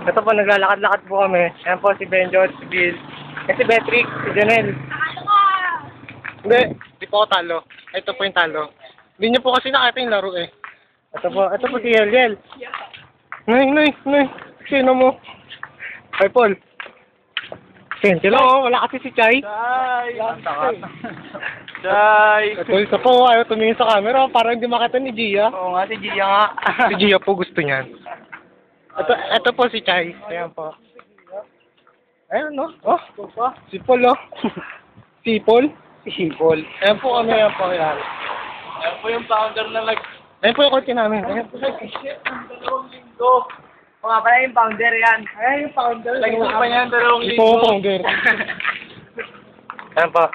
Ito po, naglalakad-lakad po kami. Ayan po si Benjo, si Bill. Eh, si Beatrix, si Janelle. Hindi, di po ako talo. Ito po yung talo. Hindi niyo po kasi nakita yung laro eh. Ito po si Yel. Nay. Sino mo? Ay, Paul. Sino mo? Wala kasi si Chay. Chay! Ito isa po, ayaw tumingin sa camera. Parang hindi makita ni Gia. Oo nga, si Gia nga. Si Gia po gusto niyan. Ito po si Chay. Ayan po. Ayan, no? Oh, si Paul, oh. Si Paul? Si Paul. Ayan po kami, ayan po. Ayan. Ayan po yung founder na Ayan po yung kotse namin. Ayan po. linggo. Mga pala yung founder yan. Ayan yung founder. Lagyan pa yan, 2 Ito linggo. po, founder. Ayan po.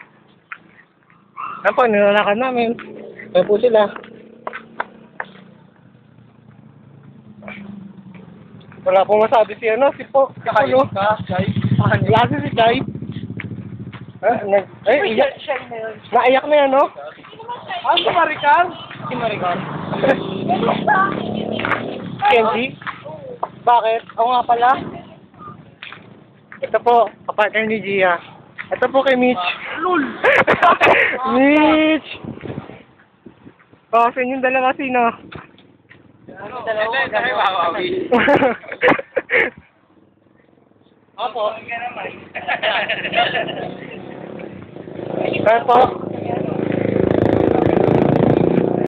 Ayan po, nilalakad namin. Ayan po sila. Wala pong masabi si ano, si Po. Chay. Ano? Chay. Wala si Chay. Iyak. Naiyak na yan, no? Si Maricar? Si Maricar. Kenzie? Bakit? Oo nga pala. Ito po, kapatid ni Gia. Ito po kay Mitch. Lul! Mitch! Oh, sa inyong dalawa sino? Wawawi. Opo. Ito po.